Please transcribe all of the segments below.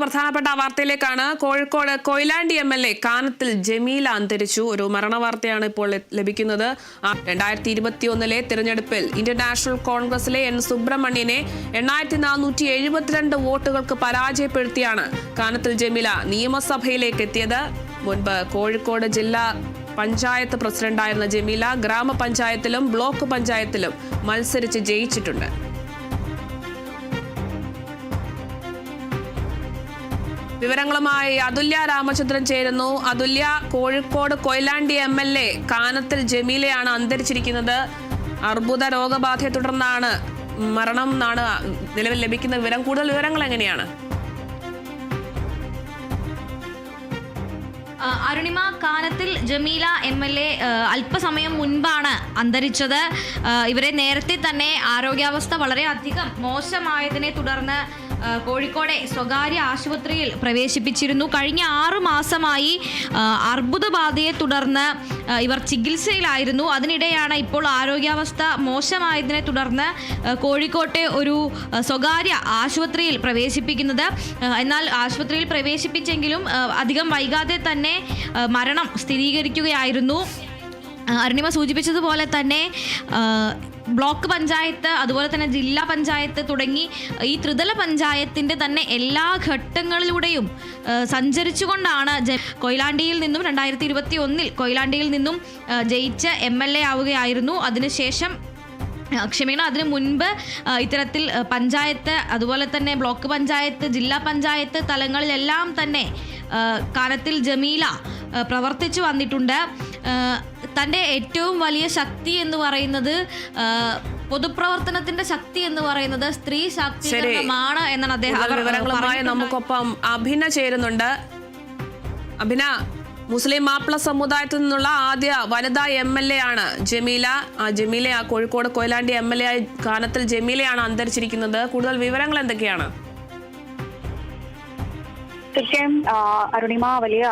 പ്രധാനപ്പെട്ട വാർത്തയിലേക്കാണ്. കോഴിക്കോട് കൊയിലാണ്ടി MLA കാനത്തിൽ ജമീല അന്തരിച്ചു. ഒരു മരണവാർത്തയാണ് ഇപ്പോൾ ലഭിക്കുന്നത്. 2021 തിരഞ്ഞെടുപ്പിൽ ഇന്ത്യൻ നാഷണൽ കോൺഗ്രസിലെ N സുബ്രഹ്മണ്യനെ 8472 വോട്ടുകൾക്ക് പരാജയപ്പെടുത്തിയാണ് കാനത്തിൽ ജമീല നിയമസഭയിലേക്ക് എത്തിയത്. മുൻപ് കോഴിക്കോട് ജില്ലാ പഞ്ചായത്ത് പ്രസിഡന്റായിരുന്ന ജമീല ഗ്രാമപഞ്ചായത്തിലും ബ്ലോക്ക് പഞ്ചായത്തിലും മത്സരിച്ച് ജയിച്ചിട്ടുണ്ട്. വിവരങ്ങളുമായി അതുല്യ രാമചന്ദ്രൻ ചേരുന്നു. അതുല്യ, കോഴിക്കോട് കൊയിലാണ്ടി MLA കാനത്തിൽ ജമീലയാണ് അന്തരിച്ചിരിക്കുന്നത്. അർബുദ രോഗബാധയെ തുടർന്നാണ് മരണം എന്നാണ് നിലവിൽ ലഭിക്കുന്ന വിവരം. കൂടുതൽ വിവരങ്ങൾ എങ്ങനെയാണ്? അരുണിമ, കാനത്തിൽ ജമീല MLA അല്പസമയം മുൻപാണ് അന്തരിച്ചത്. ഇവരെ നേരത്തെ തന്നെ ആരോഗ്യാവസ്ഥ വളരെയധികം മോശമായതിനെ തുടർന്ന് കോഴിക്കോടെ സ്വകാര്യ ആശുപത്രിയിൽ പ്രവേശിപ്പിച്ചിരുന്നു. കഴിഞ്ഞ 6 മാസമായി അർബുദബാധയെ തുടർന്ന് ഇവർ ചികിത്സയിലായിരുന്നു. അതിനിടെയാണ് ഇപ്പോൾ ആരോഗ്യാവസ്ഥ മോശമായതിനെ തുടർന്ന് കോഴിക്കോട്ടെ ഒരു സ്വകാര്യ ആശുപത്രിയിൽ പ്രവേശിപ്പിക്കുന്നത്. എന്നാൽ ആശുപത്രിയിൽ പ്രവേശിപ്പിച്ചെങ്കിലും അധികം വൈകാതെ തന്നെ മരണം സ്ഥിരീകരിക്കുകയായിരുന്നു. അരുണിമ സൂചിപ്പിച്ചതുപോലെ തന്നെ ബ്ലോക്ക് പഞ്ചായത്ത്, അതുപോലെ തന്നെ ജില്ലാ പഞ്ചായത്ത് തുടങ്ങി ഈ ത്രിതല പഞ്ചായത്തിൻ്റെ തന്നെ എല്ലാ ഘട്ടങ്ങളിലൂടെയും സഞ്ചരിച്ചുകൊണ്ടാണ് കൊയിലാണ്ടിയിൽ നിന്നും 2021 കൊയിലാണ്ടിയിൽ നിന്നും ജയിച്ച് MLA ആവുകയായിരുന്നു. അതിനുശേഷം അതിനു മുൻപ് ഇത്തരത്തിൽ പഞ്ചായത്ത്, അതുപോലെ തന്നെ ബ്ലോക്ക് പഞ്ചായത്ത്, ജില്ലാ പഞ്ചായത്ത് തലങ്ങളിലെല്ലാം തന്നെ കാനത്തിൽ ജമീല പ്രവർത്തിച്ചു വന്നിട്ടുണ്ട്. തൻ്റെ ഏറ്റവും വലിയ ശക്തി എന്ന് പറയുന്നത്, പൊതുപ്രവർത്തനത്തിന്റെ ശക്തി എന്ന് പറയുന്നത് സ്ത്രീ ശാക്തീകരണമാണ് എന്നാണ് അദ്ദേഹം. നമുക്കൊപ്പം അഭിന ചേരുന്നുണ്ട്. അഭിന, മുസ്ലിം മാപ്പിള സമുദായത്തിൽ നിന്നുള്ള ആദ്യ വനിതാ MLA ആണ് ജമീല. ജമീല കോഴിക്കോട് കൊയിലാണ്ടി MLA കാനത്തിൽ ജമീലയാണ് അന്തരിച്ചിരിക്കുന്നത്. കൂടുതൽ വിവരങ്ങൾ എന്തൊക്കെയാണ്? തീർച്ചയായും അരുണിമ, വലിയ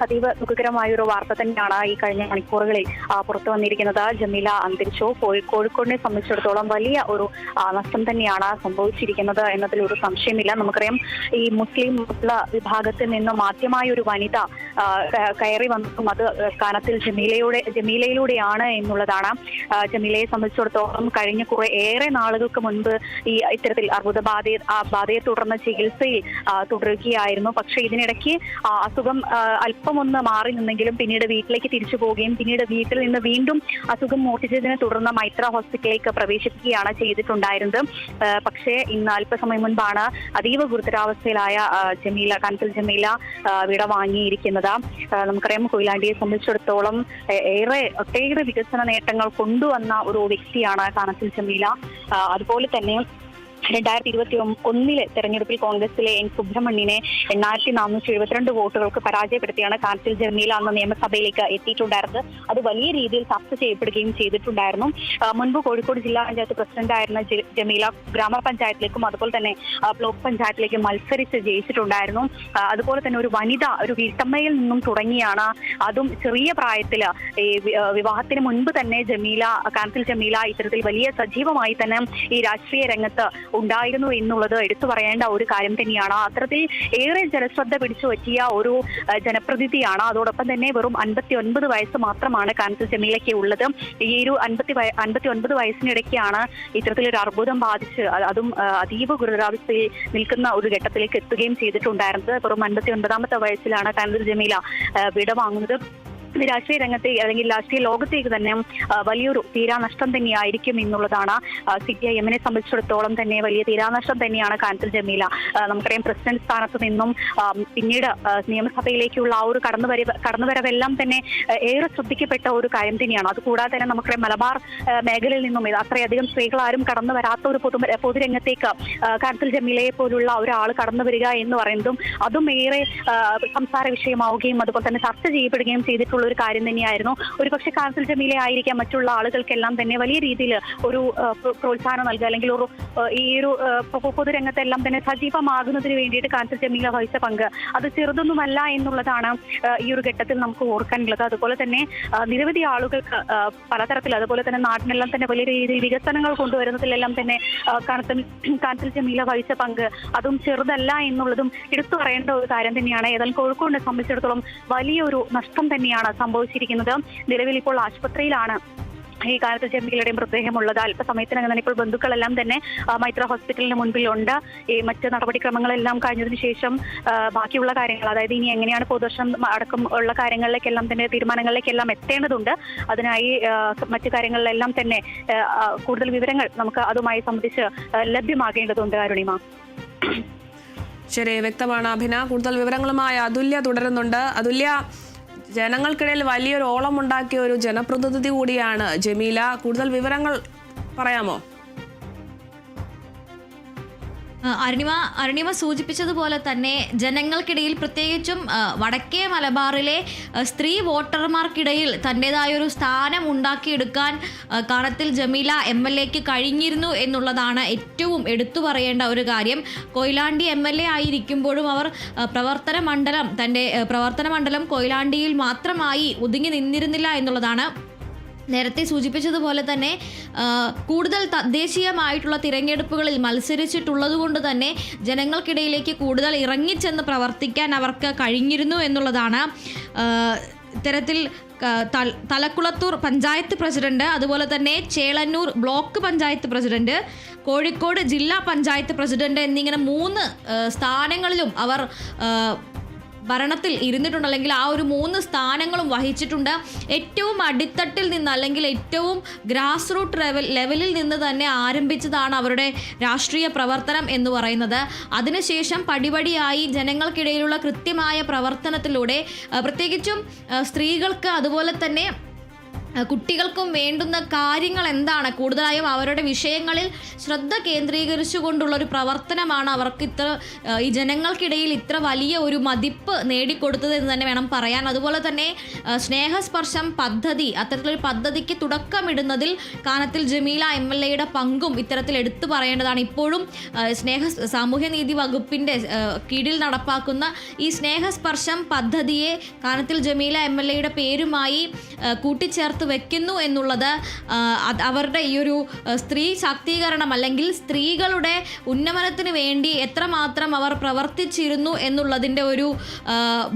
അതീവ ദുഃഖകരമായ ഒരു വാർത്ത തന്നെയാണ് ഈ കഴിഞ്ഞ മണിക്കൂറുകളിൽ പുറത്തു വന്നിരിക്കുന്നത്. ജമീല അന്തരിച്ചു. കോഴിക്കോടിനെ സംബന്ധിച്ചിടത്തോളം വലിയ ഒരു നഷ്ടം തന്നെയാണ് സംഭവിച്ചിരിക്കുന്നത് എന്നതിൽ ഒരു സംശയമില്ല. നമുക്കറിയാം, ഈ മുസ്ലിം വിഭാഗത്തിൽ നിന്നും ആദ്യമായ ഒരു വനിത കയറി വന്നതും അത് കാനത്തിൽ ജമീലയിലൂടെയാണ് എന്നുള്ളതാണ്. ജമീലയെ സംബന്ധിച്ചിടത്തോളം കഴിഞ്ഞ ഏറെ നാളുകൾക്ക് മുൻപ് ഈ ഇത്തരത്തിൽ ബാധയെ തുടർന്ന് ചികിത്സയിൽ തുടരുകയായിരുന്നു. പക്ഷെ ഇതിനിടയ്ക്ക് അസുഖം അല്പമൊന്ന് മാറി നിന്നെങ്കിലും പിന്നീട് വീട്ടിലേക്ക് തിരിച്ചു പോവുകയും പിന്നീട് വീട്ടിൽ നിന്ന് വീണ്ടും അസുഖം മൂർച്ഛിച്ചതിനെ തുടർന്ന് മൈത്ര ഹോസ്പിറ്റലിലേക്ക് പ്രവേശിപ്പിക്കുകയാണ് ചെയ്തിട്ടുണ്ടായിരുന്നത്. പക്ഷേ ഇന്ന് അല്പസമയം മുൻപാണ് അതീവ ഗുരുതരാവസ്ഥയിലായ കാനത്തിൽ ജമീല വിടവാങ്ങിയിരിക്കുന്നത്. നമുക്കറിയാം, കൊയിലാണ്ടിയെ സംബന്ധിച്ചിടത്തോളം ഒട്ടേറെ വികസന നേട്ടങ്ങൾ കൊണ്ടുവന്ന ഒരു വ്യക്തിയാണ് കാനത്തിൽ ജമീല. അതുപോലെ തന്നെ 2021 തെരഞ്ഞെടുപ്പിൽ കോൺഗ്രസിലെ N സുബ്രഹ്മണ്യനെ 8472 വോട്ടുകൾക്ക് പരാജയപ്പെടുത്തിയാണ് കാനത്തിൽ ജമീല അന്ന് നിയമസഭയിലേക്ക് എത്തിയിട്ടുണ്ടായിരുന്നത്. അത് വലിയ രീതിയിൽ ചർച്ച ചെയ്യപ്പെടുകയും ചെയ്തിട്ടുണ്ടായിരുന്നു. മുൻപ് കോഴിക്കോട് ജില്ലാ പഞ്ചായത്ത് പ്രസിഡന്റായിരുന്ന ജമീല ഗ്രാമപഞ്ചായത്തിലേക്കും അതുപോലെ തന്നെ ബ്ലോക്ക് പഞ്ചായത്തിലേക്കും മത്സരിച്ച് ജയിച്ചിട്ടുണ്ടായിരുന്നു. അതുപോലെ തന്നെ ഒരു വനിത, ഒരു വീട്ടമ്മയിൽ നിന്നും തുടങ്ങിയാണ്, അതും ചെറിയ പ്രായത്തിൽ വിവാഹത്തിന് മുൻപ് തന്നെ കാനത്തിൽ ജമീല ഇത്തരത്തിൽ വലിയ സജീവമായി തന്നെ ഈ രാഷ്ട്രീയ രംഗത്ത് ഉണ്ടായിരുന്നു എന്നുള്ളത് എടുത്തു പറയേണ്ട ഒരു കാര്യം തന്നെയാണ്. അത്തരത്തിൽ ഏറെ ജനശ്രദ്ധ പിടിച്ചു പറ്റിയ ഒരു ജനപ്രതിനിധിയാണ്. അതോടൊപ്പം തന്നെ വെറും 59 വയസ്സ് മാത്രമാണ് കാനത്തിൽ ജമീലയ്ക്ക് ഉള്ളത്. ഈ ഒരു 59 വയസ്സിനിടയ്ക്കാണ് ഇത്തരത്തിലൊരു അർബുദം ബാധിച്ച് അതും അതീവ ഗുരുതരാവസ്ഥയിൽ നിൽക്കുന്ന ഒരു ഘട്ടത്തിലേക്ക് എത്തുകയും ചെയ്തിട്ടുണ്ടായിരുന്നത്. വെറും 59ാമത്തെ വയസ്സിലാണ് കാനത്തിൽ ജമീല വിടവാങ്ങുന്നത്. രാഷ്ട്രീയ രംഗത്തെ അല്ലെങ്കിൽ രാഷ്ട്രീയ ലോകത്തേക്ക് തന്നെ വലിയൊരു തീരാനഷ്ടം തന്നെയായിരിക്കും എന്നുള്ളതാണ്. CPIM-നെ സംബന്ധിച്ചിടത്തോളം തന്നെ വലിയ തീരാനഷ്ടം തന്നെയാണ് കാനത്തിൽ ജമീല. നമുക്കറിയാം, പ്രസിഡന്റ് സ്ഥാനത്ത് നിന്നും പിന്നീട് നിയമസഭയിലേക്കുള്ള ആ ഒരു കടന്നുവരവെല്ലാം തന്നെ ഏറെ ശ്രദ്ധിക്കപ്പെട്ട ഒരു കാര്യം തന്നെയാണ്. അതുകൂടാതെ തന്നെ നമുക്കറിയാം, മലബാർ മേഖലയിൽ നിന്നും അത്രയധികം സ്ത്രീകളാരും കടന്നു വരാത്ത ഒരു പൊതുരംഗത്തേക്ക് കാനത്തിൽ ജമീലയെ പോലുള്ള ഒരാൾ കടന്നു വരിക എന്ന് പറയുന്നതും അതും ഏറെ സംസാര വിഷയമാവുകയും അതുപോലെ തന്നെ ചർച്ച ചെയ്യപ്പെടുകയും ചെയ്തിട്ടുള്ള എന്നുള്ള ഒരു കാര്യം തന്നെയായിരുന്നു. ഒരുപക്ഷെ കാൻസിൽ ജമീല ആയിരിക്കാം മറ്റുള്ള ആളുകൾക്കെല്ലാം തന്നെ വലിയ രീതിയിൽ ഒരു പ്രോത്സാഹനം നൽകുക, അല്ലെങ്കിൽ ഒരു ഈ ഒരു പൊതുരംഗത്തെല്ലാം തന്നെ സജീവമാകുന്നതിന് വേണ്ടിയിട്ട് കാൻസിൽ ജമീല വഹിച്ച പങ്ക് അത് ചെറുതൊന്നുമല്ല എന്നുള്ളതാണ് ഈ ഒരു ഘട്ടത്തിൽ നമുക്ക് ഓർക്കാനുള്ളത്. അതുപോലെ തന്നെ നിരവധി ആളുകൾക്ക് പലതരത്തിൽ, അതുപോലെ തന്നെ നാട്ടിനെല്ലാം തന്നെ വലിയ രീതിയിൽ വികസനങ്ങൾ കൊണ്ടുവരുന്നതിലെല്ലാം തന്നെ കാൻസിൽ ജമീല വഹിച്ച പങ്ക് അതും ചെറുതല്ല എന്നുള്ളതും എടുത്തു പറയേണ്ട ഒരു കാര്യം തന്നെയാണ്. ഏതായാലും കോഴിക്കോടിനെ സംബന്ധിച്ചിടത്തോളം വലിയൊരു നഷ്ടം തന്നെയാണ് സംഭവിച്ചിരിക്കുന്നത്. നിലവിൽ ഇപ്പോൾ ആശുപത്രിയിലാണ് ഈ കാലത്ത് ജമീലയുടെ മൃതദേഹമുള്ളത്. അല്പസമയത്തിനകം തന്നെ ഇപ്പോൾ ബന്ധുക്കളെല്ലാം തന്നെ മൈത്ര ഹോസ്പിറ്റലിന് മുൻപിലുണ്ട്. ഈ മറ്റ് നടപടിക്രമങ്ങളെല്ലാം കഴിഞ്ഞതിന് ശേഷം ബാക്കിയുള്ള കാര്യങ്ങൾ, അതായത് ഇനി എങ്ങനെയാണ് പൊതുദർശനം അടക്കം ഉള്ള കാര്യങ്ങളിലേക്കെല്ലാം തന്നെ തീരുമാനങ്ങളിലേക്കെല്ലാം എത്തേണ്ടതുണ്ട്. അതിനായി മറ്റു കാര്യങ്ങളിലെല്ലാം തന്നെ കൂടുതൽ വിവരങ്ങൾ നമുക്ക് അതുമായി സംബന്ധിച്ച് ലഭ്യമാകേണ്ടതുണ്ട്. അരുണിമ. ശരി, വ്യക്തമാണ് അഭിന. കൂടുതൽ വിവരങ്ങളുമായി അതുല്യ തുടരുന്നുണ്ട്. അതുല്യ, ജനങ്ങൾക്കിടയിൽ വലിയൊരു ഓളമുണ്ടാക്കിയ ഒരു ജനപ്രതിനിധി കൂടിയാണ് ജമീല. കൂടുതൽ വിവരങ്ങൾ പറയാമോ? അരുണിമ സൂചിപ്പിച്ചതുപോലെ തന്നെ ജനങ്ങൾക്കിടയിൽ, പ്രത്യേകിച്ചും വടക്കേ മലബാറിലെ സ്ത്രീ വോട്ടർമാർക്കിടയിൽ തൻ്റെതായ ഒരു സ്ഥാനം ഉണ്ടാക്കിയെടുക്കാൻ കാനത്തിൽ ജമീല MLAക്ക് കഴിഞ്ഞിരുന്നു എന്നുള്ളതാണ് ഏറ്റവും എടുത്തു പറയേണ്ട ഒരു കാര്യം. കൊയിലാണ്ടി MLA ആയിരിക്കുമ്പോഴും അവർ തൻ്റെ പ്രവർത്തന മണ്ഡലം കൊയിലാണ്ടിയിൽ മാത്രമായി ഒതുങ്ങി നിന്നിരുന്നില്ല എന്നുള്ളതാണ്. നേരത്തെ സൂചിപ്പിച്ചതുപോലെ തന്നെ കൂടുതൽ തദ്ദേശീയമായിട്ടുള്ള തിരഞ്ഞെടുപ്പുകളിൽ മത്സരിച്ചിട്ടുള്ളത് കൊണ്ട് തന്നെ ജനങ്ങൾക്കിടയിലേക്ക് കൂടുതൽ ഇറങ്ങിച്ചെന്ന് പ്രവർത്തിക്കാൻ അവർക്ക് കഴിഞ്ഞിരുന്നു എന്നുള്ളതാണ്. ഇത്തരത്തിൽ തലക്കുളത്തൂർ പഞ്ചായത്ത് പ്രസിഡന്റ്, അതുപോലെ തന്നെ ചേളന്നൂർ ബ്ലോക്ക് പഞ്ചായത്ത് പ്രസിഡന്റ്, കോഴിക്കോട് ജില്ലാ പഞ്ചായത്ത് പ്രസിഡന്റ് എന്നിങ്ങനെ 3 സ്ഥാനങ്ങളിലും അവർ ഭരണത്തിൽ ഇരുന്നിട്ടുണ്ട്, അല്ലെങ്കിൽ ആ ഒരു 3 സ്ഥാനങ്ങളും വഹിച്ചിട്ടുണ്ട്. ഏറ്റവും അടിത്തട്ടിൽ നിന്ന്, അല്ലെങ്കിൽ ഏറ്റവും ഗ്രാസ് റൂട്ട് ലെവലിൽ നിന്ന് തന്നെ ആരംഭിച്ചതാണ് അവരുടെ രാഷ്ട്രീയ പ്രവർത്തനം എന്ന് പറയുന്നത്. അതിനുശേഷം പടിപടിയായി ജനങ്ങൾക്കിടയിലുള്ള കൃത്യമായ പ്രവർത്തനത്തിലൂടെ, പ്രത്യേകിച്ചും സ്ത്രീകൾക്ക് അതുപോലെ തന്നെ കുട്ടികൾക്കും വേണ്ടുന്ന കാര്യങ്ങൾ എന്താണ്, കൂടുതലായും അവരുടെ വിഷയങ്ങളിൽ ശ്രദ്ധ കേന്ദ്രീകരിച്ചുകൊണ്ടുള്ളൊരു പ്രവർത്തനമാണ് അവർക്ക് ഈ ജനങ്ങൾക്കിടയിൽ ഇത്ര വലിയ ഒരു മതിപ്പ് നേടിക്കൊടുത്തത് എന്ന് തന്നെ വേണം പറയാൻ. അതുപോലെ തന്നെ സ്നേഹസ്പർശം പദ്ധതി, അത്തരത്തിലൊരു പദ്ധതിക്ക് തുടക്കമിടുന്നതിൽ കാനത്തിൽ ജമീല MLAയുടെ പങ്കും ഇത്തരത്തിൽ എടുത്തു പറയേണ്ടതാണ്. ഇപ്പോഴും സാമൂഹ്യനീതി വകുപ്പിൻ്റെ കീഴിൽ നടപ്പാക്കുന്ന ഈ സ്നേഹസ്പർശം പദ്ധതിയെ കാനത്തിൽ ജമീല MLAയുടെ പേരുമായി കൂട്ടിച്ചേർത്ത് വെക്കുന്നു എന്നുള്ളത് അവരുടെ ഈ ഒരു സ്ത്രീ ശാക്തീകരണം, അല്ലെങ്കിൽ സ്ത്രീകളുടെ ഉന്നമനത്തിന് വേണ്ടി എത്രമാത്രം അവർ പ്രവർത്തിച്ചിരുന്നു എന്നുള്ളതിൻ്റെ ഒരു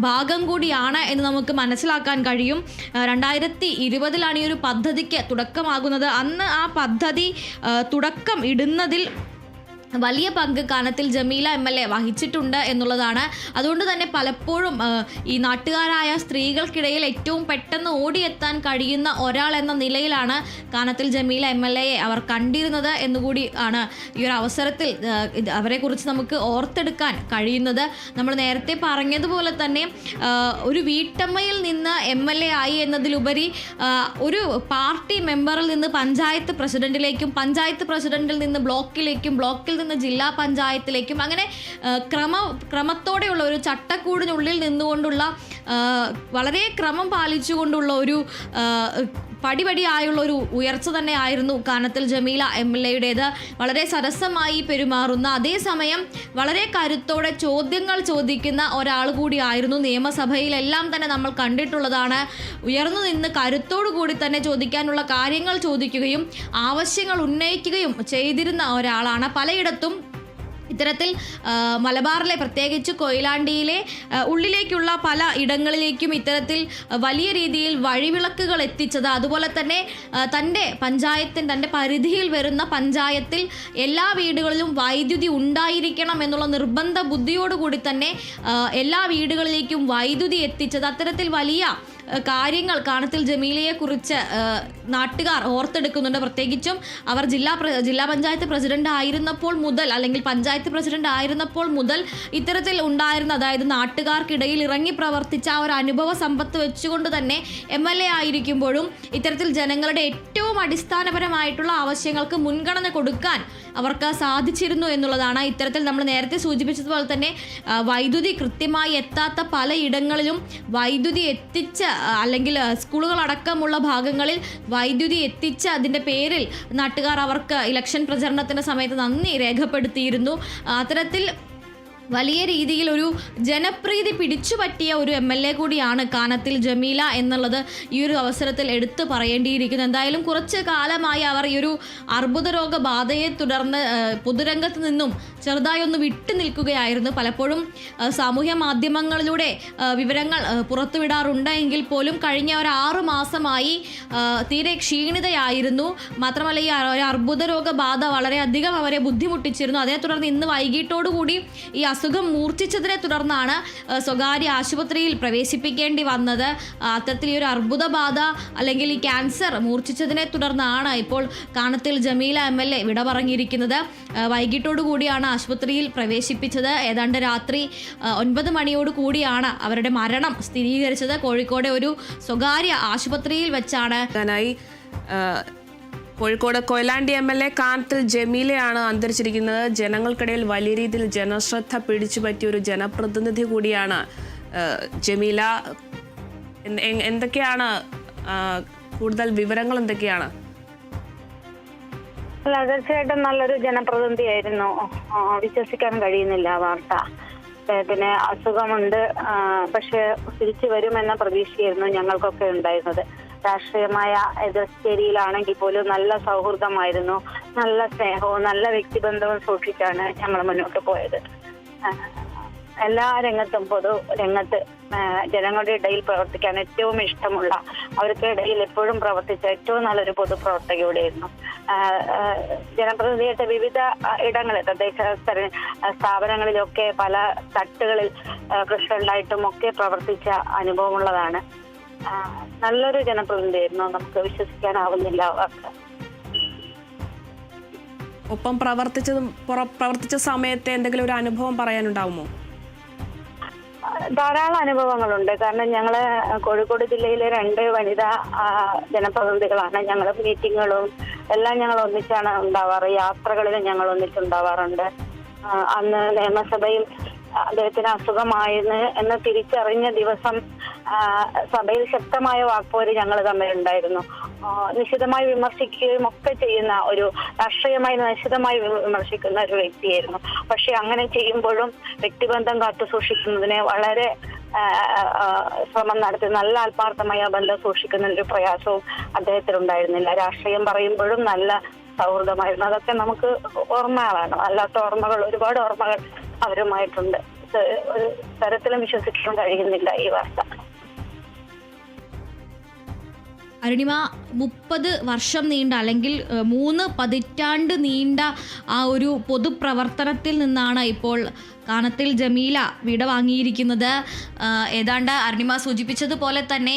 ഭാഗം കൂടിയാണ് എന്ന് നമുക്ക് മനസ്സിലാക്കാൻ കഴിയും. 2020 ഈ ഒരു പദ്ധതിക്ക് തുടക്കമാകുന്നത്. അന്ന് ആ പദ്ധതി തുടക്കം ഇടുന്നതിൽ വലിയ പങ്ക് കാനത്തിൽ ജമീല MLA വഹിച്ചിട്ടുണ്ട് എന്നുള്ളതാണ്. അതുകൊണ്ട് തന്നെ പലപ്പോഴും ഈ നാട്ടുകാരായ സ്ത്രീകൾക്കിടയിൽ ഏറ്റവും പെട്ടെന്ന് ഓടിയെത്താൻ കഴിയുന്ന ഒരാൾ എന്ന നിലയിലാണ് കാനത്തിൽ ജമീല MLAയെ അവർ കണ്ടിരുന്നത് എന്നുകൂടി ആണ് ഈ ഒരു അവസരത്തിൽ അവരെക്കുറിച്ച് നമുക്ക് ഓർത്തെടുക്കാൻ കഴിയുന്നത്. നമ്മൾ നേരത്തെ പറഞ്ഞതുപോലെ തന്നെ ഒരു വീട്ടമ്മയിൽ നിന്ന് MLA ആയി എന്നതിലുപരി ഒരു പാർട്ടി മെമ്പറിൽ നിന്ന് പഞ്ചായത്ത് പ്രസിഡന്റിലേക്കും, പഞ്ചായത്ത് പ്രസിഡന്റിൽ നിന്ന് ബ്ലോക്കിലേക്കും, ബ്ലോക്കിൽ നിന്ന് ജില്ലാ പഞ്ചായത്തിലേക്കും, അങ്ങനെ ക്രമത്തോടെയുള്ള ഒരു ചട്ടക്കൂടിനുള്ളിൽ നിന്നുകൊണ്ടുള്ള വളരെ ക്രമം പാലിച്ചുകൊണ്ടുള്ള ഒരു പടിപടിയായുള്ള ഒരു ഉയർച്ച തന്നെ ആയിരുന്നു കാനത്തിൽ ജമീല MLAയുടേത്. വളരെ സരസമായി പെരുമാറുന്ന, അതേസമയം വളരെ കരുത്തോടെ ചോദ്യങ്ങൾ ചോദിക്കുന്ന ഒരാൾ കൂടിയായിരുന്നു. നിയമസഭയിലെല്ലാം തന്നെ നമ്മൾ കണ്ടിട്ടുള്ളതാണ്. ഉയർന്നു നിന്ന് കരുത്തോടു കൂടി തന്നെ ചോദിക്കാനുള്ള കാര്യങ്ങൾ ചോദിക്കുകയും ആവശ്യങ്ങൾ ഉന്നയിക്കുകയും ചെയ്തിരുന്ന ഒരാളാണ്. പലയിടത്തും ഇത്തരത്തിൽ മലബാറിലെ, പ്രത്യേകിച്ച് കൊയിലാണ്ടിയിലെ ഉള്ളിലേക്കുള്ള പല ഇടങ്ങളിലേക്കും ഇത്തരത്തിൽ വലിയ രീതിയിൽ വഴിവിളക്കുകൾ എത്തിച്ചത്, അതുപോലെ തന്നെ തൻ്റെ പരിധിയിൽ വരുന്ന പഞ്ചായത്തിൽ എല്ലാ വീടുകളിലും വൈദ്യുതി ഉണ്ടായിരിക്കണം എന്നുള്ള നിർബന്ധ ബുദ്ധിയോടുകൂടി തന്നെ എല്ലാ വീടുകളിലേക്കും വൈദ്യുതി എത്തിച്ചത്, അത്തരത്തിൽ വലിയ കാര്യങ്ങൾ കാനത്തിൽ ജമീലയെക്കുറിച്ച് നാട്ടുകാർ ഓർത്തെടുക്കുന്നുണ്ട്. പ്രത്യേകിച്ചും അവർ ജില്ലാ പഞ്ചായത്ത് പ്രസിഡന്റ് ആയിരുന്നപ്പോൾ മുതൽ, അല്ലെങ്കിൽ പഞ്ചായത്ത് പ്രസിഡന്റ് ആയിരുന്നപ്പോൾ മുതൽ ഇത്തരത്തിൽ ഉണ്ടായിരുന്ന, അതായത് നാട്ടുകാർക്കിടയിൽ ഇറങ്ങി പ്രവർത്തിച്ച ആ ഒരു അനുഭവ സമ്പത്ത് വെച്ചുകൊണ്ട് തന്നെ MLA ആയിരിക്കുമ്പോഴും ഇത്തരത്തിൽ ജനങ്ങളുടെ ഏറ്റവും അടിസ്ഥാനപരമായിട്ടുള്ള ആവശ്യങ്ങൾക്ക് മുൻഗണന കൊടുക്കാൻ അവർക്ക് സാധിച്ചിരുന്നു എന്നുള്ളതാണ്. ഇത്തരത്തിൽ നമ്മൾ നേരത്തെ സൂചിപ്പിച്ചതുപോലെ തന്നെ വൈദ്യുതി കൃത്യമായി എത്താത്ത പലയിടങ്ങളിലും വൈദ്യുതി എത്തിച്ച അല്ലെങ്കിൽ സ്കൂളുകളടക്കമുള്ള ഭാഗങ്ങളിൽ വൈദ്യുതി എത്തിച്ച അതിൻ്റെ പേരിൽ നാട്ടുകാർ അവർക്ക് ഇലക്ഷൻ പ്രചരണത്തിൻ്റെ സമയത്ത് നന്ദി രേഖപ്പെടുത്തിയിരുന്നു. അത്തരത്തിൽ വലിയ രീതിയിൽ ഒരു ജനപ്രീതി പിടിച്ചുപറ്റിയ ഒരു MLA കൂടിയാണ് കാനത്തിൽ ജമീല എന്നുള്ളത് ഈ ഒരു അവസരത്തിൽ എടുത്തു പറയേണ്ടിയിരിക്കുന്നു. എന്തായാലും കുറച്ച് കാലമായി അവർ ഈ ഒരു അർബുദ രോഗബാധയെ തുടർന്ന് പൊതുരംഗത്ത് നിന്നും ചെറുതായി ഒന്ന് വിട്ടു നിൽക്കുകയായിരുന്നു. പലപ്പോഴും സാമൂഹ്യ മാധ്യമങ്ങളിലൂടെ വിവരങ്ങൾ പുറത്തുവിടാറുണ്ട് എങ്കിൽ പോലും കഴിഞ്ഞ ഒരു 6 മാസമായി തീരെ ക്ഷീണിതയായിരുന്നു. മാത്രമല്ല ഈ അർബുദ രോഗബാധ വളരെയധികം അവരെ ബുദ്ധിമുട്ടിച്ചിരുന്നു. അതിനെ തുടർന്ന് ഇന്ന് വൈകിട്ടോടുകൂടി ഈ അസുഖം മൂർച്ഛിച്ചതിനെ തുടർന്നാണ് സ്വകാര്യ ആശുപത്രിയിൽ പ്രവേശിപ്പിക്കേണ്ടി വന്നത്. അത്തരത്തിൽ ഈ ഒരു അർബുദബാധ അല്ലെങ്കിൽ ഈ ക്യാൻസർ മൂർച്ഛിച്ചതിനെ തുടർന്നാണ് ഇപ്പോൾ കാനത്തിൽ ജമീല MLA വിട പറഞ്ഞിരിക്കുന്നത്. വൈകിട്ടോടു കൂടിയാണ് ആശുപത്രിയിൽ പ്രവേശിപ്പിച്ചത്. ഏതാണ്ട് രാത്രി 9 മണിയോട് കൂടിയാണ് അവരുടെ മരണം സ്ഥിരീകരിച്ചത്. കോഴിക്കോട് ഒരു സ്വകാര്യ ആശുപത്രിയിൽ വെച്ചാണ്. കോഴിക്കോട് കൊയിലാണ്ടി MLA കാനത്തിൽ ജമീലയാണ് അന്തരിച്ചിരിക്കുന്നത്. ജനങ്ങൾക്കിടയിൽ വലിയ രീതിയിൽ ജനശ്രദ്ധ പിടിച്ചു പറ്റിയ ഒരു ജനപ്രതിനിധി കൂടിയാണ് ജമീല. എന്തൊക്കെയാണ് കൂടുതൽ വിവരങ്ങൾ എന്തൊക്കെയാണ്? അല്ല, തീർച്ചയായിട്ടും നല്ലൊരു ജനപ്രതിനിധിയായിരുന്നു. വിശ്വസിക്കാൻ കഴിയുന്നില്ല വാർത്ത. അദ്ദേഹത്തിന് അസുഖമുണ്ട്, പക്ഷെ തിരിച്ചു വരുമെന്ന പ്രതീക്ഷയായിരുന്നു ഞങ്ങൾക്കൊക്കെ ഉണ്ടായിരുന്നത്. രാഷ്ട്രീയമായ എതിർചേരിയിലാണെങ്കിൽ പോലും നല്ല സൗഹൃദമായിരുന്നു, നല്ല സ്നേഹവും നല്ല വ്യക്തിബന്ധവും സൂക്ഷിച്ചാണ് ഞങ്ങൾ മുന്നോട്ട് പോയത്. എല്ലാ രംഗത്തും പൊതു രംഗത്ത് ജനങ്ങളുടെ ഇടയിൽ പ്രവർത്തിക്കാൻ ഏറ്റവും ഇഷ്ടമുള്ള, അവർക്ക് ഇടയിൽ എപ്പോഴും പ്രവർത്തിച്ച ഏറ്റവും നല്ലൊരു പൊതുപ്രവർത്തകയോടെയായിരുന്നു. ജനപ്രതിനിധിയായിട്ട് വിവിധ ഇടങ്ങളിൽ തദ്ദേശ സ്ഥാപനങ്ങളിലൊക്കെ പല തട്ടുകളിൽ പ്രസിഡന്റായിട്ടും ഒക്കെ പ്രവർത്തിച്ച അനുഭവമുള്ളതാണ്. നല്ലൊരു ജനപ്രതിനിധിയായിരുന്നു. നമുക്ക് വിശ്വസിക്കാനാവുന്നില്ല അവർക്ക്. ഒപ്പം പ്രവർത്തിച്ച സമയത്തെ എന്തെങ്കിലും ഒരു അനുഭവം പറയാനുണ്ടാവുമോ? ധാരാളം അനുഭവങ്ങളുണ്ട്. കാരണം ഞങ്ങള് കോഴിക്കോട് ജില്ലയിലെ 2 വനിതാ ജനപ്രതിനിധികളാണ്. ഞങ്ങൾ മീറ്റിങ്ങുകളും എല്ലാം ഞങ്ങൾ ഒന്നിച്ചാണ് ഉണ്ടാവാറ്. യാത്രകളിലും ഞങ്ങൾ ഒന്നിച്ചുണ്ടാവാറുണ്ട്. അന്ന് നിയമസഭയിൽ അദ്ദേഹത്തിന് അസുഖമായെന്ന് എന്ന് തിരിച്ചറിഞ്ഞ ദിവസം സഭയിൽ ശക്തമായ വാക്പോര് ഞങ്ങൾ തമ്മിലുണ്ടായിരുന്നു. നിശിതമായി വിമർശിക്കുകയും ഒക്കെ ചെയ്യുന്ന ഒരു രാഷ്ട്രീയമായി നിശിതമായി വിമർശിക്കുന്ന ഒരു വ്യക്തിയായിരുന്നു. പക്ഷെ അങ്ങനെ ചെയ്യുമ്പോഴും വ്യക്തിബന്ധം കാത്തു സൂക്ഷിക്കുന്നതിന് വളരെ ശ്രമം നടത്തി നല്ല ആത്മാർത്ഥമായ ബന്ധം സൂക്ഷിക്കുന്ന ഒരു പ്രയാസവും അദ്ദേഹത്തിനുണ്ടായിരുന്നില്ല. രാഷ്ട്രീയം പറയുമ്പോഴും നല്ല സൗഹൃദമായിരുന്നു. അതൊക്കെ നമുക്ക് ഓർമ്മകളാണ്. അല്ലാത്ത ഓർമ്മകൾ, ഒരുപാട് ഓർമ്മകൾ അവരുമായിട്ടുണ്ട്. ഒരു തരത്തിലും വിശ്വസിക്കാൻ കഴിയുന്നില്ല ഈ വാർത്ത. അരുണിമ, 30 വർഷം നീണ്ട അല്ലെങ്കിൽ 3 പതിറ്റാണ്ട് നീണ്ട ആ ഒരു പൊതുപ്രവർത്തനത്തിൽ നിന്നാണ് ഇപ്പോൾ കാനത്തിൽ ജമീല വിട വാങ്ങിയിരിക്കുന്നത്. ഏതാണ്ട് അരുണിമ സൂചിപ്പിച്ചതുപോലെ തന്നെ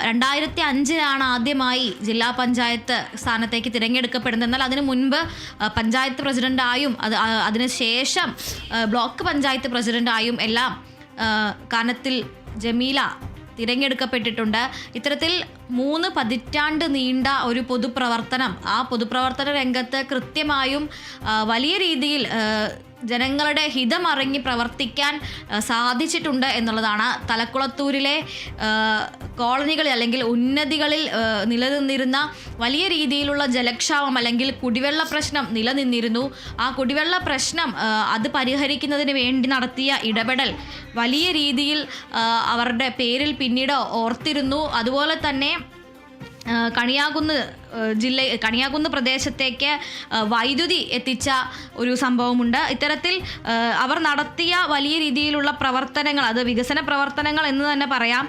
2005 ആദ്യമായി ജില്ലാ പഞ്ചായത്ത് സ്ഥാനത്തേക്ക് തിരഞ്ഞെടുക്കപ്പെടുന്നത്. എന്നാൽ അതിനു മുൻപ് പഞ്ചായത്ത് പ്രസിഡന്റായും അതിനുശേഷം ബ്ലോക്ക് പഞ്ചായത്ത് പ്രസിഡന്റായും എല്ലാം കാനത്തിൽ ജമീല തിരഞ്ഞെടുക്കപ്പെട്ടിട്ടുണ്ട്. ഇത്തരത്തിൽ 3 പതിറ്റാണ്ട് നീണ്ട ഒരു പൊതുപ്രവർത്തനം, ആ പൊതുപ്രവർത്തന രംഗത്ത് കൃത്യമായും വലിയ രീതിയിൽ ജനങ്ങളുടെ ഹിതമറിഞ്ഞ് പ്രവർത്തിക്കാൻ സാധിച്ചിട്ടുണ്ട് എന്നുള്ളതാണ്. തലക്കുളത്തൂരിലെ കോളനികളിൽ അല്ലെങ്കിൽ ഉന്നതികളിൽ നിലനിന്നിരുന്ന വലിയ രീതിയിലുള്ള ജലക്ഷാമം അല്ലെങ്കിൽ കുടിവെള്ള പ്രശ്നം നിലനിന്നിരുന്നു. ആ കുടിവെള്ള പ്രശ്നം അത് പരിഹരിക്കുന്നതിന് വേണ്ടി നടത്തിയ ഇടപെടൽ വലിയ രീതിയിൽ അവരുടെ പേരിൽ പിന്നീട് ഓർത്തിരുന്നു. അതുപോലെ തന്നെ കണിയാകുന്ന് പ്രദേശത്തേക്ക് വൈദ്യുതി എത്തിച്ച ഒരു സംഭവമുണ്ട്. ഇത്തരത്തിൽ അവർ നടത്തിയ വലിയ രീതിയിലുള്ള പ്രവർത്തനങ്ങൾ, അത് വികസന പ്രവർത്തനങ്ങൾ എന്ന് തന്നെ പറയാം.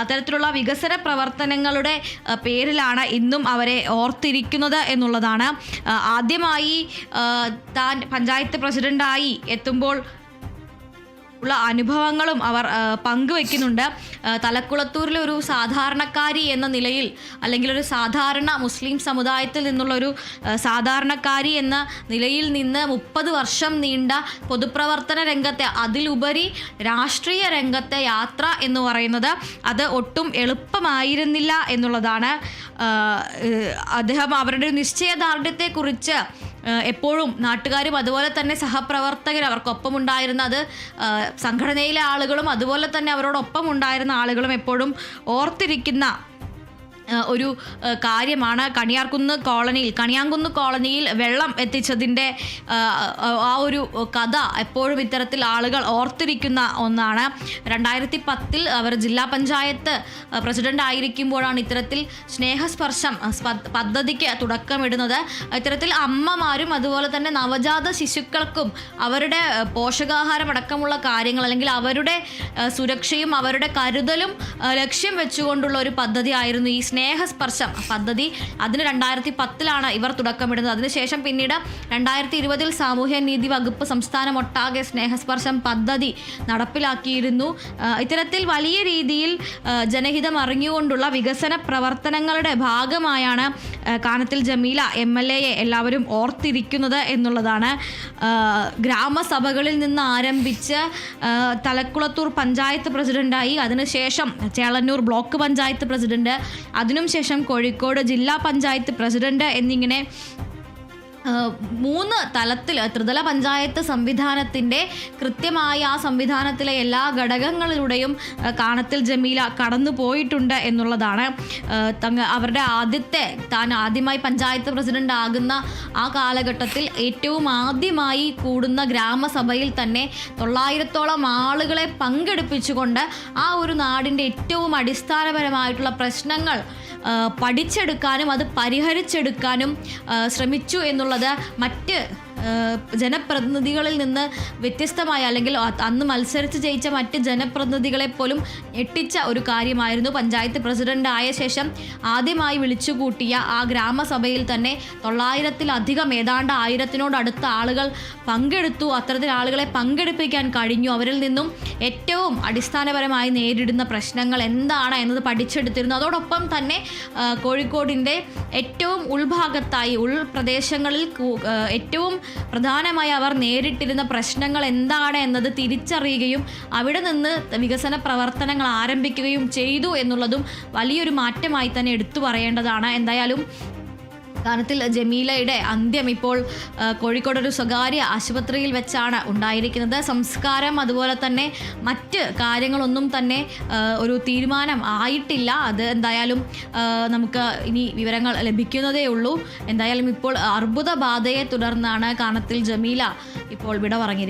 അത്തരത്തിലുള്ള വികസന പ്രവർത്തനങ്ങളുടെ പേരിലാണ് ഇന്നും അവരെ ഓർത്തിരിക്കുന്നത് എന്നുള്ളതാണ്. ആദ്യമായി താൻ പഞ്ചായത്ത് പ്രസിഡന്റായി എത്തുമ്പോൾ ഉള്ള അനുഭവങ്ങളും അവർ പങ്കുവെക്കുന്നുണ്ട്. തലക്കുളത്തൂരിലെ ഒരു സാധാരണക്കാരി എന്ന നിലയിൽ, അല്ലെങ്കിൽ ഒരു സാധാരണ മുസ്ലിം സമുദായത്തിൽ നിന്നുള്ളൊരു സാധാരണക്കാരി എന്ന നിലയിൽ നിന്ന് 30 വർഷം നീണ്ട പൊതുപ്രവർത്തന രംഗത്തെ, അതിലുപരി രാഷ്ട്രീയ രംഗത്തെ യാത്ര എന്ന് പറയുന്നത് അത് ഒട്ടും എളുപ്പമായിരുന്നില്ല എന്നുള്ളതാണ്. അദ്ദേഹം അവരുടെ നിശ്ചയദാർഢ്യത്തെക്കുറിച്ച് എപ്പോഴും നാട്ടുകാരും അതുപോലെ തന്നെ സഹപ്രവർത്തകർ അവർക്കൊപ്പം ഉണ്ടായിരുന്ന അത് സംഘടനയിലെ ആളുകളും അതുപോലെ തന്നെ അവരോടൊപ്പം ഉണ്ടായിരുന്ന ആളുകളും എപ്പോഴും ഓർത്തിരിക്കുന്ന ഒരു കാര്യമാണ് കണിയാങ്കുന്ന് കോളനിയിൽ വെള്ളം എത്തിച്ചതിൻ്റെ ആ ഒരു കഥ എപ്പോഴും ഇത്തരത്തിൽ ആളുകൾ ഓർത്തിരിക്കുന്ന ഒന്നാണ്. 2010 അവർ ജില്ലാ പഞ്ചായത്ത് പ്രസിഡന്റ് ആയിരിക്കുമ്പോഴാണ് ഇത്തരത്തിൽ സ്നേഹസ്പർശം പദ്ധതിക്ക് തുടക്കമിടുന്നത്. ഇത്തരത്തിൽ അമ്മമാരും അതുപോലെ തന്നെ നവജാത ശിശുക്കൾക്കും അവരുടെ പോഷകാഹാരം അടക്കമുള്ള കാര്യങ്ങൾ അല്ലെങ്കിൽ അവരുടെ സുരക്ഷയും അവരുടെ കരുതലും ലക്ഷ്യം വെച്ചുകൊണ്ടുള്ള ഒരു പദ്ധതിയായിരുന്നു ഈ സ്നേഹസ്പർശം പദ്ധതി. അതിന് 2010 ഇവർ തുടക്കമിടുന്നത്. അതിനുശേഷം പിന്നീട് 2020 സാമൂഹ്യനീതി വകുപ്പ് സംസ്ഥാനമൊട്ടാകെ സ്നേഹസ്പർശം പദ്ധതി നടപ്പിലാക്കിയിരുന്നു. ഇത്തരത്തിൽ വലിയ രീതിയിൽ ജനഹിതം അറിഞ്ഞുകൊണ്ടുള്ള വികസന പ്രവർത്തനങ്ങളുടെ ഭാഗമായാണ് കാനത്തിൽ ജമീല MLA എല്ലാവരും ഓർത്തിരിക്കുന്നത് എന്നുള്ളതാണ്. ഗ്രാമസഭകളിൽ നിന്ന് ആരംഭിച്ച് തലക്കുളത്തൂർ പഞ്ചായത്ത് പ്രസിഡന്റായി, അതിനുശേഷം ചേളന്നൂർ ബ്ലോക്ക് പഞ്ചായത്ത് പ്രസിഡന്റ്, അതിനുശേഷം കോഴിക്കോട് ജില്ലാ പഞ്ചായത്ത് പ്രസിഡന്റ് എന്നിങ്ങനെ 3 തലത്തിൽ ത്രിതല പഞ്ചായത്ത് സംവിധാനത്തിൻ്റെ കൃത്യമായി ആ സംവിധാനത്തിലെ എല്ലാ ഘടകങ്ങളിലൂടെയും കാനത്തിൽ ജമീല കടന്നു പോയിട്ടുണ്ട് എന്നുള്ളതാണ്. അവരുടെ താൻ ആദ്യമായി പഞ്ചായത്ത് പ്രസിഡന്റ് ആകുന്ന ആ കാലഘട്ടത്തിൽ ഏറ്റവും ആദ്യമായി കൂടുന്ന ഗ്രാമസഭയിൽ തന്നെ 900ഓളം ആളുകളെ പങ്കെടുപ്പിച്ചുകൊണ്ട് ആ ഒരു നാടിൻ്റെ ഏറ്റവും അടിസ്ഥാനപരമായിട്ടുള്ള പ്രശ്നങ്ങൾ പഠിച്ചെടുക്കാനും അത് പരിഹരിച്ചെടുക്കാനും ശ്രമിച്ചു എന്നുള്ളത് മറ്റ് ജനപ്രതിനിധികളിൽ നിന്ന് വ്യത്യസ്തമായ അല്ലെങ്കിൽ അന്ന് മത്സരിച്ച് ജയിച്ച മറ്റ് ജനപ്രതിനിധികളെ പോലും ഞെട്ടിച്ച ഒരു കാര്യമായിരുന്നു. പഞ്ചായത്ത് പ്രസിഡന്റ് ആയ ശേഷം ആദ്യമായി വിളിച്ചുകൂട്ടിയ ആ ഗ്രാമസഭയിൽ തന്നെ 900-ലധികം ഏതാണ്ട് 1000-നോടടുത്ത ആളുകൾ പങ്കെടുത്തു. അത്തരത്തിൽ ആളുകളെ പങ്കെടുപ്പിക്കാൻ കഴിഞ്ഞു. അവരിൽ നിന്നും ഏറ്റവും അടിസ്ഥാനപരമായി നേരിടുന്ന പ്രശ്നങ്ങൾ എന്താണ് എന്നത് പഠിച്ചെടുത്തിരുന്നു. അതോടൊപ്പം തന്നെ കോഴിക്കോടിൻ്റെ ഏറ്റവും ഉൾഭാഗത്തായി ഉൾപ്രദേശങ്ങളിൽ ഏറ്റവും പ്രധാനമായി അവർ നേരിട്ടിരുന്ന പ്രശ്നങ്ങൾ എന്താണ് എന്നത് തിരിച്ചറിയുകയും അവിടെ നിന്ന് വികസന പ്രവർത്തനങ്ങൾ ആരംഭിക്കുകയും ചെയ്തു എന്നുള്ളതും വലിയൊരു മാറ്റമായി തന്നെ എടുത്തു പറയേണ്ടതാണ്. എന്തായാലും കാനത്തിൽ ജമീലയുടെ അന്ത്യം ഇപ്പോൾ കോഴിക്കോട് ഒരു സ്വകാര്യ ആശുപത്രിയിൽ വെച്ചാണ് ഉണ്ടായിരിക്കുന്നത്. സംസ്കാരം അതുപോലെ തന്നെ മറ്റ് കാര്യങ്ങളൊന്നും തന്നെ ഒരു തീരുമാനം ആയിട്ടില്ല. അത് എന്തായാലും നമുക്ക് ഇനി വിവരങ്ങൾ ലഭിക്കുന്നതേ ഉള്ളൂ. എന്തായാലും ഇപ്പോൾ അർബുദബാധയെ തുടർന്നാണ് കാനത്തിൽ ജമീല ഇപ്പോൾ വിട പറഞ്ഞിരിക്കുന്നത്.